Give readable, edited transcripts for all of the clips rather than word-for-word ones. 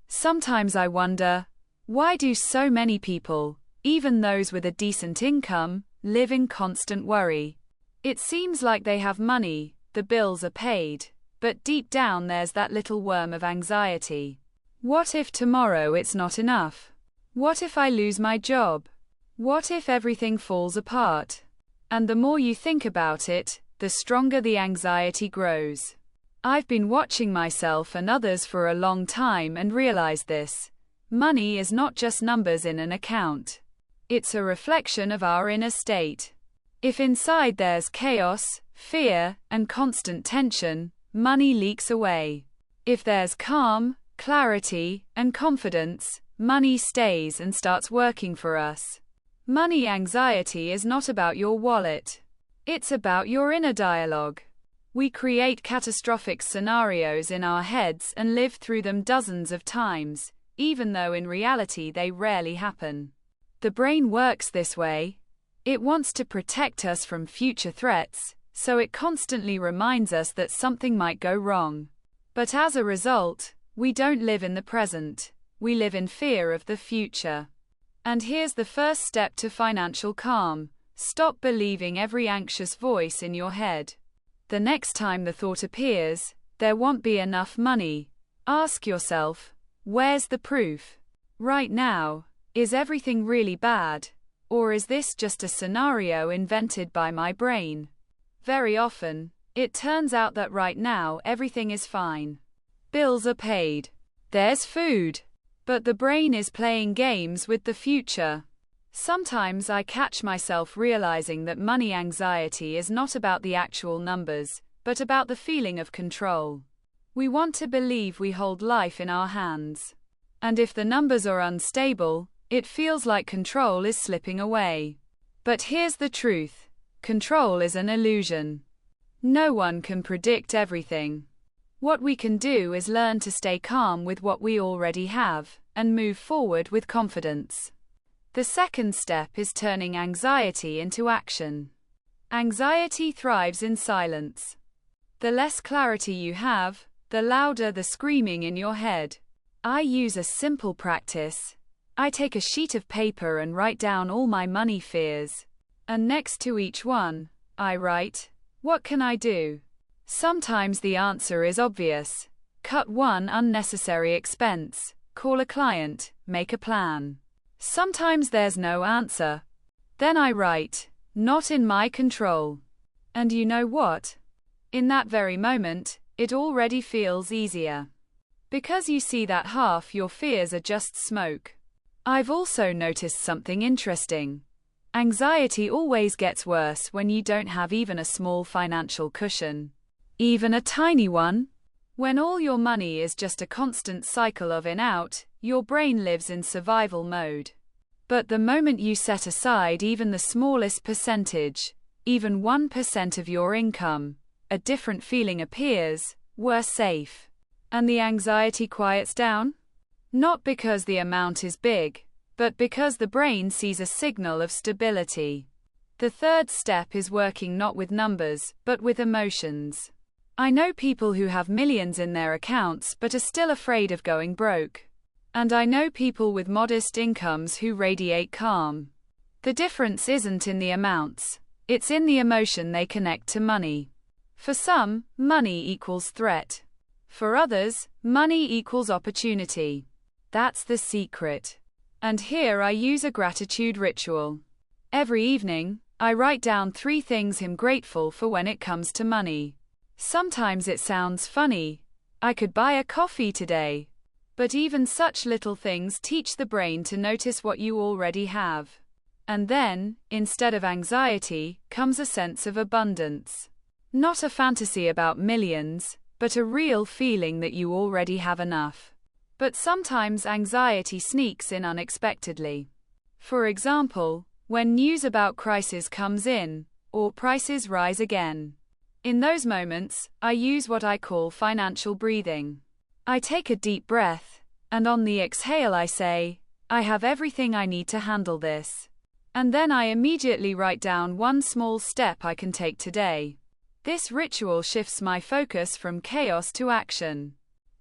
Sometimes I wonder, why do so many people, even those with a decent income, live in constant worry? It seems like they have money, the bills are paid, but deep down there's that little worm of anxiety. What if tomorrow it's not enough? What if I lose my job? What if everything falls apart? And the more you think about it, the stronger the anxiety grows. I've been watching myself and others for a long time and realized this. Money is not just numbers in an account. It's a reflection of our inner state. If inside there's chaos, fear, and constant tension, money leaks away. If there's calm, clarity, and confidence, money stays and starts working for us. Money anxiety is not about your wallet. It's about your inner dialogue. We create catastrophic scenarios in our heads and live through them dozens of times, even though in reality they rarely happen. The brain works this way. It wants to protect us from future threats, so it constantly reminds us that something might go wrong. But as a result, we don't live in the present. We live in fear of the future. And here's the first step to financial calm. Stop believing every anxious voice in your head. The next time the thought appears, there won't be enough money, ask yourself, where's the proof? Right now, is everything really bad? Or is this just a scenario invented by my brain? Very often, it turns out that right now everything is fine. Bills are paid. There's food. But the brain is playing games with the future. Sometimes I catch myself realizing that money anxiety is not about the actual numbers, but about the feeling of control. We want to believe we hold life in our hands. And if the numbers are unstable, it feels like control is slipping away. But here's the truth. Control is an illusion. No one can predict everything. What we can do is learn to stay calm with what we already have, and move forward with confidence. The second step is turning anxiety into action. Anxiety thrives in silence. The less clarity you have, the louder the screaming in your head. I use a simple practice. I take a sheet of paper and write down all my money fears. And next to each one, I write, what can I do? Sometimes the answer is obvious. Cut one unnecessary expense, call a client, make a plan. Sometimes there's no answer. Then I write, not in my control. And you know what? In that very moment, it already feels easier. Because you see that half your fears are just smoke. I've also noticed something interesting. Anxiety always gets worse when you don't have even a small financial cushion. Even a tiny one. When all your money is just a constant cycle of in-out, your brain lives in survival mode. But the moment you set aside even the smallest percentage, even 1% of your income, a different feeling appears, we're safe. And the anxiety quiets down? Not because the amount is big, but because the brain sees a signal of stability. The third step is working not with numbers, but with emotions. I know people who have millions in their accounts but are still afraid of going broke. And I know people with modest incomes who radiate calm. The difference isn't in the amounts, it's in the emotion they connect to money. For some, money equals threat. For others, money equals opportunity. That's the secret. And here I use a gratitude ritual. Every evening, I write down 3 things I'm grateful for when it comes to money. Sometimes it sounds funny. I could buy a coffee today. But even such little things teach the brain to notice what you already have. And then, instead of anxiety, comes a sense of abundance. Not a fantasy about millions, but a real feeling that you already have enough. But sometimes anxiety sneaks in unexpectedly. For example, when news about crisis comes in, or prices rise again. In those moments, I use what I call financial breathing. I take a deep breath, and on the exhale I say, I have everything I need to handle this. And then I immediately write down one small step I can take today. This ritual shifts my focus from chaos to action.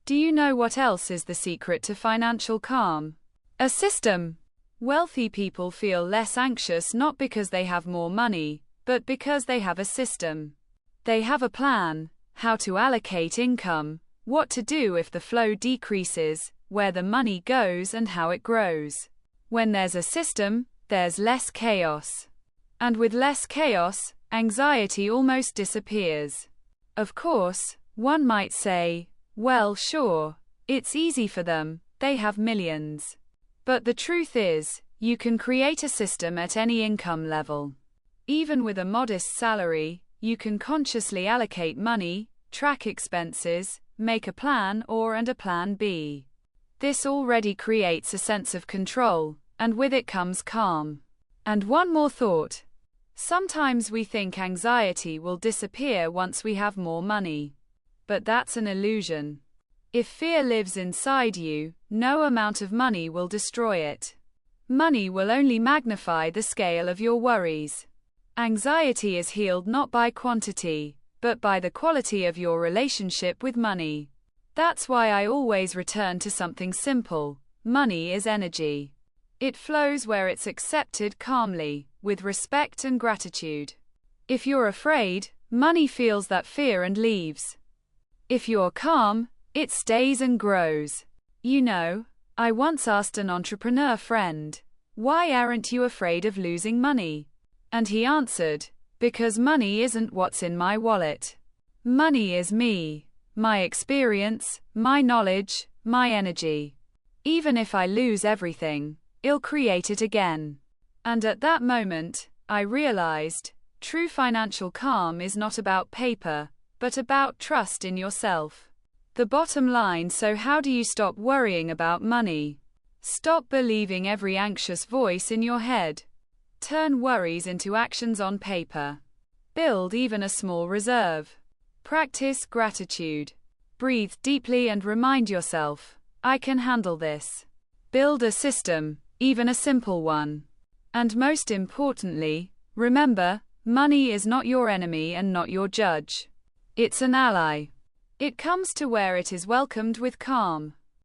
Do you know what else is the secret to financial calm? A system. Wealthy people feel less anxious not because they have more money, but because they have a system. They have a plan, how to allocate income, what to do if the flow decreases, where the money goes and how it grows. When there's a system, there's less chaos. And with less chaos, anxiety almost disappears. Of course, one might say, well, sure, it's easy for them, they have millions. But the truth is, you can create a system at any income level. Even with a modest salary, you can consciously allocate money, track expenses, make a plan and a plan B. This already creates a sense of control, and with it comes calm. And one more thought. Sometimes we think anxiety will disappear once we have more money. But that's an illusion. If fear lives inside you, no amount of money will destroy it. Money will only magnify the scale of your worries. Anxiety is healed not by quantity, but by the quality of your relationship with money. That's why I always return to something simple. Money is energy. It flows where it's accepted calmly, with respect and gratitude. If you're afraid, money feels that fear and leaves. If you're calm, it stays and grows. You know, I once asked an entrepreneur friend, why aren't you afraid of losing money? And he answered, because money isn't what's in my wallet. Money is me, my experience, my knowledge, my energy. Even if I lose everything, I'll create it again. And at that moment, I realized, true financial calm is not about paper, but about trust in yourself. The bottom line. So how do you stop worrying about money? Stop believing every anxious voice in your head. Turn worries into actions on paper. Build even a small reserve. Practice gratitude. Breathe deeply and remind yourself, I can handle this. Build a system, even a simple one. And most importantly, remember, money is not your enemy and not your judge. It's an ally. It comes to where it is welcomed with calm.